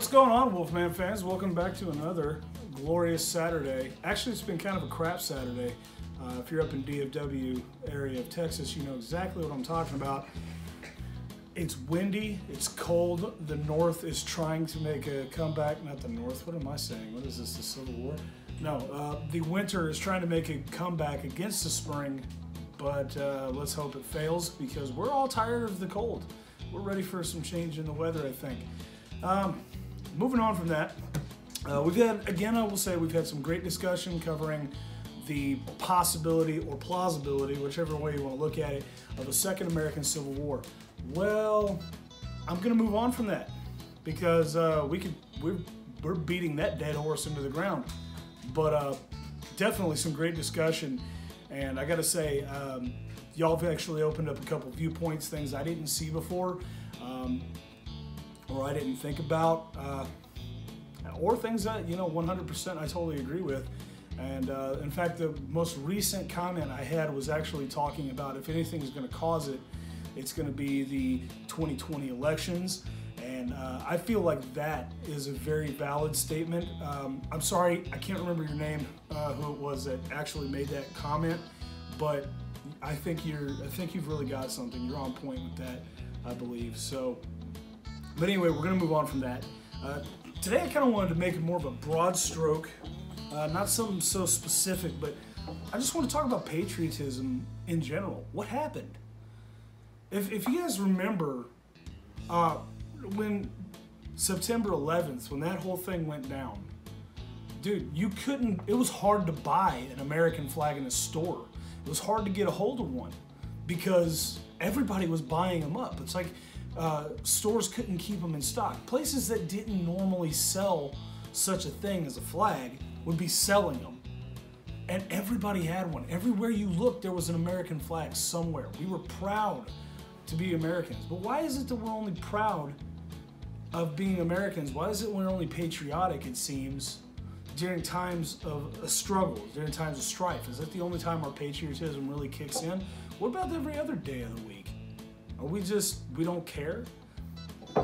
What's going on, Wolfman fans? Welcome back to another glorious Saturday. Actually, it's been kind of a crap Saturday. If you're up in DFW area of Texas, you know exactly what I'm talking about. It's windy, it's cold, the North is trying to make a comeback. Not the North, what am I saying? What is this, the Civil War? No, the winter is trying to make a comeback against the spring, but let's hope it fails because we're all tired of the cold. We're ready for some change in the weather, I think. Moving on from that, we've had, again, I will say we've had some great discussion covering the possibility or plausibility, whichever way you want to look at it, of a second American Civil War. Well, I'm going to move on from that because we're beating that dead horse into the ground. But definitely some great discussion, and I got to say, y'all have actually opened up a couple viewpoints, things I didn't see before. Or I didn't think about, or things that, 100% I totally agree with. And in fact, the most recent comment I had was actually talking about if anything is going to cause it, it's going to be the 2020 elections. And I feel like that is a very valid statement. I'm sorry, I can't remember your name, who it was that actually made that comment, but I think you've really got something. You're on point with that, I believe. So. But anyway, we're going to move on from that. Today I kind of wanted to make it more of a broad stroke, not something so specific, but I just want to talk about patriotism in general. What happened? If you guys remember, when September 11th, when that whole thing went down, dude, it was hard to buy an American flag in a store. It was hard to get a hold of one because everybody was buying them up. It's like, stores couldn't keep them in stock. Places that didn't normally sell such a thing as a flag would be selling them. And everybody had one. Everywhere you looked, there was an American flag somewhere. We were proud to be Americans. But why is it that we're only proud of being Americans? Why is it we're only patriotic, it seems, during times of a struggle, during times of strife? Is that the only time our patriotism really kicks in? What about every other day of the week? Are we don't care?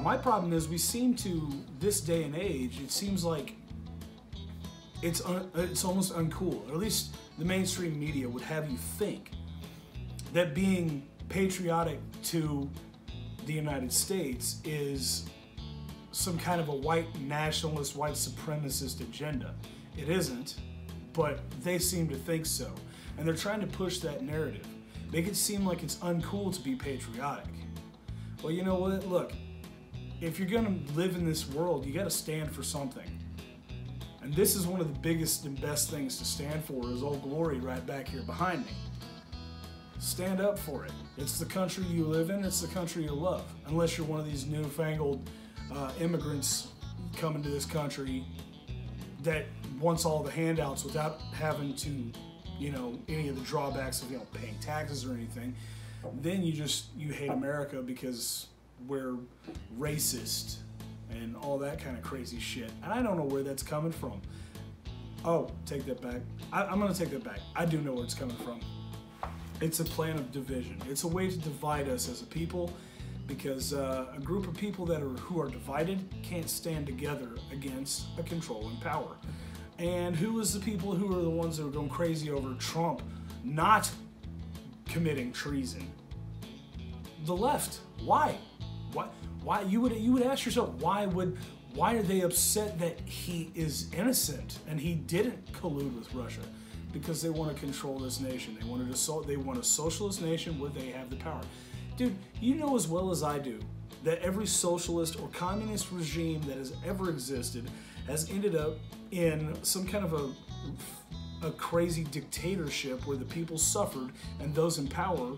My problem is we seem to, this day and age, it seems like it's almost uncool, or at least the mainstream media would have you think that being patriotic to the United States is some kind of a white nationalist, white supremacist agenda. It isn't, but they seem to think so. And they're trying to push that narrative. Make it seem like it's uncool to be patriotic. Well, you know what? Look, if you're gonna live in this world, you gotta stand for something. And this is one of the biggest and best things to stand for is Old Glory right back here behind me. Stand up for it. It's the country you live in, it's the country you love. Unless you're one of these newfangled immigrants coming to this country that wants all the handouts without having to, any of the drawbacks of, paying taxes or anything, then you hate America because we're racist and all that kind of crazy shit. And I don't know where that's coming from. Oh, take that back. I'm going to take that back. I do know where it's coming from. It's a plan of division. It's a way to divide us as a people because a group of people who are divided can't stand together against a controlling power. And who is the people who are the ones that are going crazy over Trump not committing treason? The left. Why? Why? You would ask yourself, why are they upset that he is innocent and he didn't collude with Russia? Because they want to control this nation. They want a socialist nation where they have the power. Dude, you know as well as I do that every socialist or communist regime that has ever existed has ended up in some kind of a crazy dictatorship where the people suffered and those in power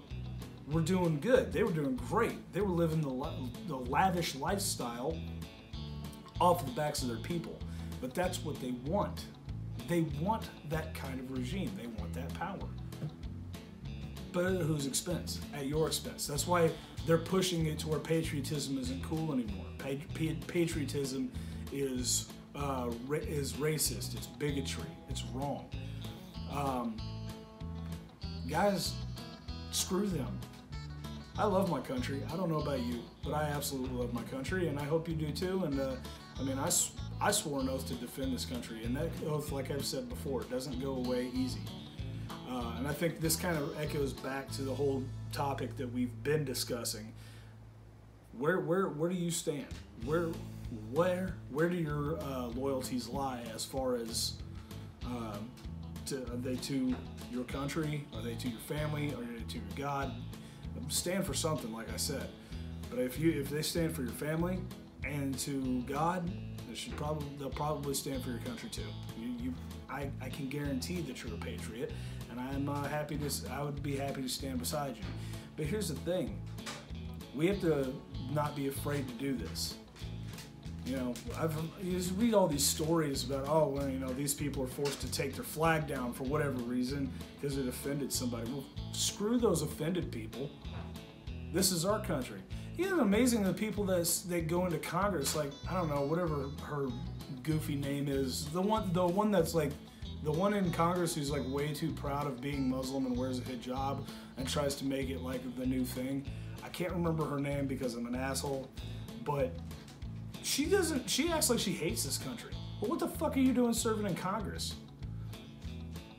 were doing good. They were doing great. They were living the lavish lifestyle off the backs of their people. But that's what they want. They want that kind of regime. They want that power. But at whose expense? At your expense. That's why they're pushing it to where patriotism isn't cool anymore. Patriotism is racist. It's bigotry. It's wrong. Guys, screw them. I love my country. I don't know about you, but I absolutely love my country, and I hope you do too. And I mean, I swore an oath to defend this country, and that oath, like I've said before, doesn't go away easy. And I think this kind of echoes back to the whole topic that we've been discussing. Where do you stand? Where do your loyalties lie as far as are they to your country? Are they to your family? Are they to your God? Stand for something, like I said. But if they stand for your family and to God, they'll probably stand for your country too. I can guarantee that you're a patriot, and I would be happy to stand beside you. But here's the thing: we have to not be afraid to do this. You know, you just read all these stories about, these people are forced to take their flag down for whatever reason because it offended somebody. Well, screw those offended people. This is our country. Isn't it amazing the people that go into Congress, like, I don't know, whatever her goofy name is, the one that's like, the one in Congress who's like way too proud of being Muslim and wears a hijab and tries to make it like the new thing. I can't remember her name because I'm an asshole, but she acts like she hates this country. But what the fuck are you doing serving in Congress?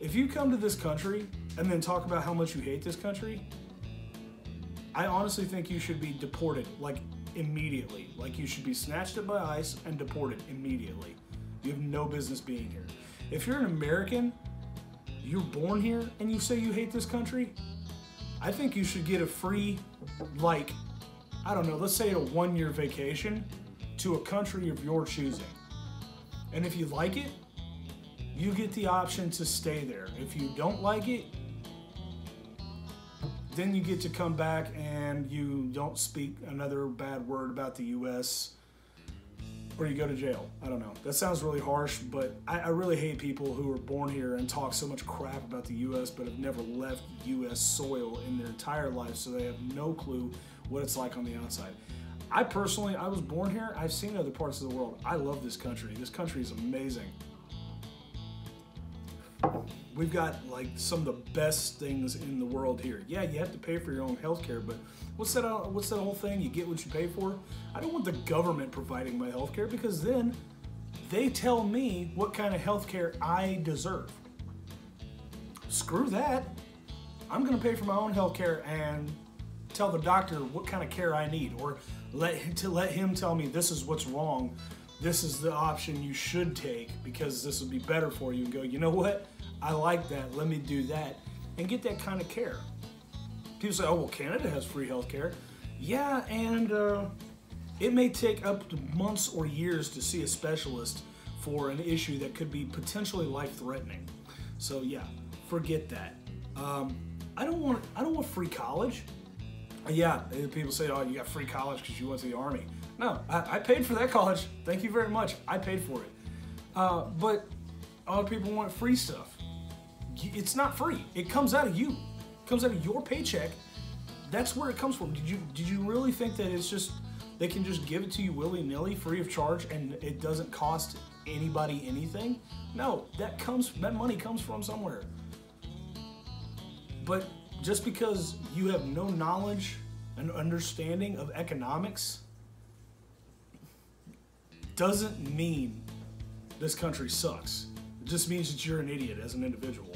If you come to this country and then talk about how much you hate this country, I honestly think you should be deported, like, immediately. Like, you should be snatched up by ICE and deported immediately. You have no business being here. If you're an American, you're born here, and you say you hate this country, I think you should get a free, like, I don't know, let's say a 1-year vacation to a country of your choosing. And if you like it, you get the option to stay there. If you don't like it, then you get to come back and you don't speak another bad word about the U.S. or you go to jail. I don't know. That sounds really harsh, but I really hate people who are born here and talk so much crap about the U.S. but have never left U.S. soil in their entire life, so they have no clue what it's like on the outside. I was born here. I've seen other parts of the world. I love this country. This country is amazing. We've got like some of the best things in the world here. Yeah, you have to pay for your own health care, but what's that whole thing? You get what you pay for? I don't want the government providing my health care because then they tell me what kind of health care I deserve. Screw that. I'm going to pay for my own health care and tell the doctor what kind of care I need, or let him tell me this is what's wrong. This is the option you should take because this would be better for you, and go, you know what? I like that. Let me do that and get that kind of care. People say, oh, well, Canada has free health care. Yeah, and it may take up to months or years to see a specialist for an issue that could be potentially life-threatening. So yeah, forget that. I don't want free college. Yeah, people say, oh, you got free college because you went to the Army. No, I paid for that college. Thank you very much. I paid for it. But a lot of people want free stuff. It's not free. It comes out of you. It comes out of your paycheck. That's where it comes from. Did you really think that it's just they can just give it to you willy-nilly, free of charge, and it doesn't cost anybody anything? No, that money comes from somewhere. But just because you have no knowledge and understanding of economics doesn't mean this country sucks. It just means that you're an idiot as an individual.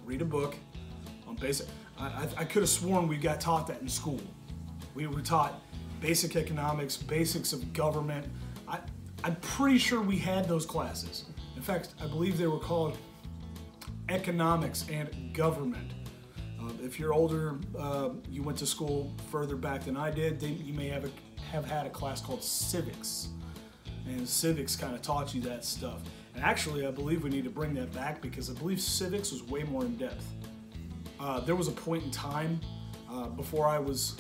Read a book on basic. I could have sworn we got taught that in school. We were taught basic economics, basics of government. I'm pretty sure we had those classes. In fact, I believe they were called economics and government. If you're older, you went to school further back than I did, you may have had a class called civics. And civics kind of taught you that stuff. And actually, I believe we need to bring that back because I believe civics was way more in depth. There was a point in time before I was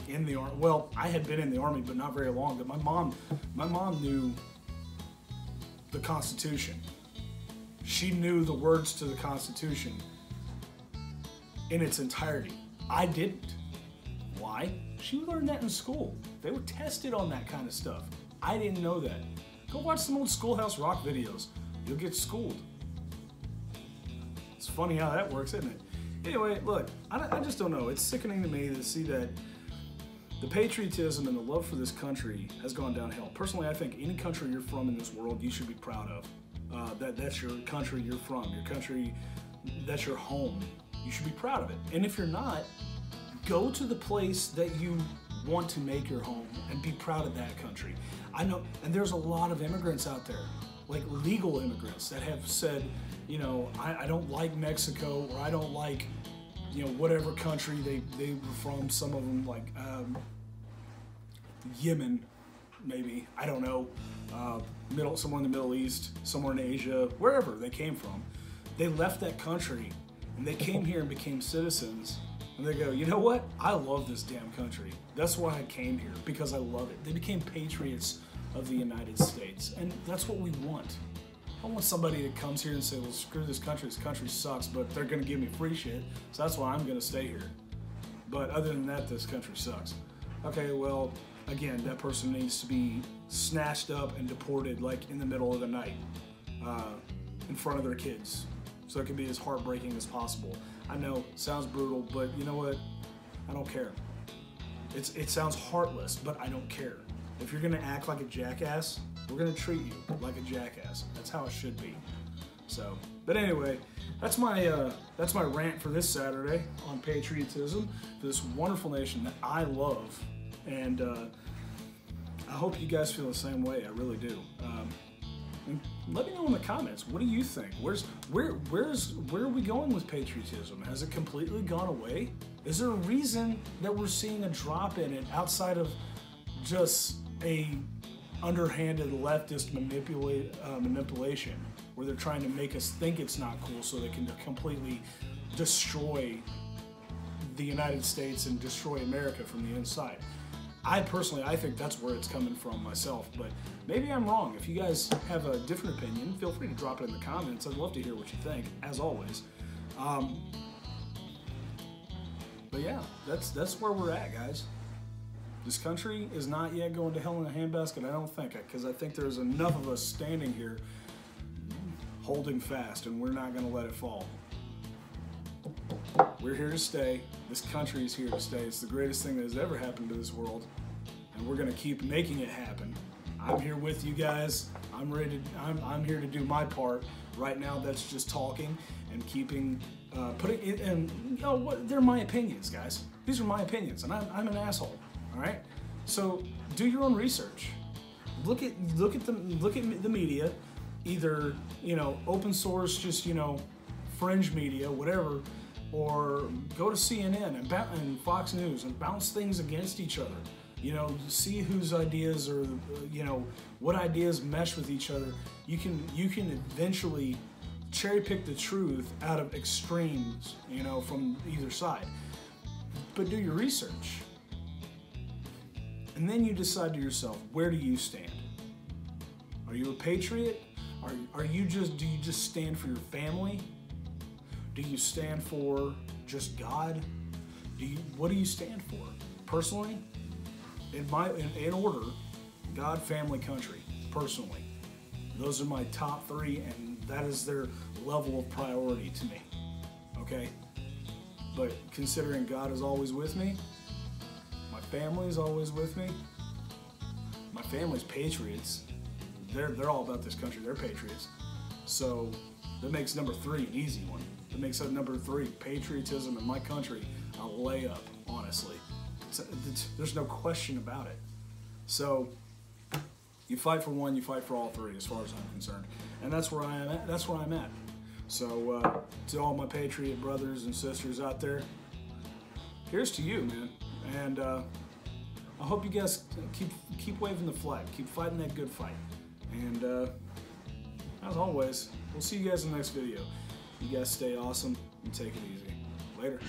in the Army. Well, I had been in the Army, but not very long. But my mom knew the Constitution. She knew the words to the Constitution in its entirety. I didn't. Why? She learned that in school. They were tested on that kind of stuff. I didn't know that. Go watch some old Schoolhouse Rock videos. You'll get schooled. It's funny how that works, isn't it? Anyway, look, I just don't know. It's sickening to me to see that the patriotism and the love for this country has gone downhill. Personally, I think any country you're from in this world, you should be proud of. That's your country you're from, your country, that's your home. You should be proud of it. And if you're not, go to the place that you want to make your home and be proud of that country. I know, and there's a lot of immigrants out there, like legal immigrants that have said, you know, I don't like Mexico, or I don't like, you know, whatever country they were from. Some of them like Yemen, maybe, I don't know, somewhere in the Middle East, somewhere in Asia, wherever they came from. They left that country and they came here and became citizens. And they go, you know what? I love this damn country. That's why I came here, because I love it. They became patriots of the United States. And that's what we want. I don't want somebody that comes here and say, well, screw this country sucks, but they're gonna give me free shit, so that's why I'm gonna stay here. But other than that, this country sucks. Okay, well, again, that person needs to be snatched up and deported like in the middle of the night, in front of their kids, so it can be as heartbreaking as possible. I know, sounds brutal, but you know what? I don't care. It sounds heartless, but I don't care. If you're gonna act like a jackass, we're gonna treat you like a jackass. That's how it should be. So, but anyway, that's my rant for this Saturday on patriotism for this wonderful nation that I love, and I hope you guys feel the same way. I really do. And let me know in the comments. What do you think? Where are we going with patriotism? Has it completely gone away? Is there a reason that we're seeing a drop in it outside of just a underhanded leftist manipulation, where they're trying to make us think it's not cool so they can completely destroy the United States and destroy America from the inside? I think that's where it's coming from myself, but maybe I'm wrong. If you guys have a different opinion, feel free to drop it in the comments. I'd love to hear what you think, as always. But yeah, that's where we're at, guys. This country is not yet going to hell in a handbasket, I don't think, because I think there's enough of us standing here holding fast, and we're not going to let it fall. We're here to stay. This country is here to stay. It's the greatest thing that has ever happened to this world, and we're going to keep making it happen. I'm here with you guys. I'm here to do my part. Right now, that's just talking and keeping, putting it, and you know what? They're my opinions, guys. These are my opinions, and I'm an asshole. All right. So do your own research. Look at the media, either open source, just fringe media, whatever, or go to CNN and Fox News and bounce things against each other. See whose ideas are, what ideas mesh with each other. You can eventually cherry pick the truth out of extremes, from either side. But do your research. And then you decide to yourself, where do you stand? Are you a patriot? Do you just stand for your family? Do you stand for just God? What do you stand for? Personally, in order, God, family, country, personally. Those are my top three, and that is their level of priority to me, okay? But considering God is always with me, my family's always with me, my family's patriots, they're all about this country, they're patriots. So that makes number three an easy one. That makes that number three, patriotism in my country, a layup, honestly. There's no question about it. So you fight for one, you fight for all three, as far as I'm concerned. And that's where I am at. That's where I'm at. So to all my patriot brothers and sisters out there, here's to you, man. And I hope you guys keep waving the flag, keep fighting that good fight. And as always, we'll see you guys in the next video. You guys stay awesome and take it easy. Later.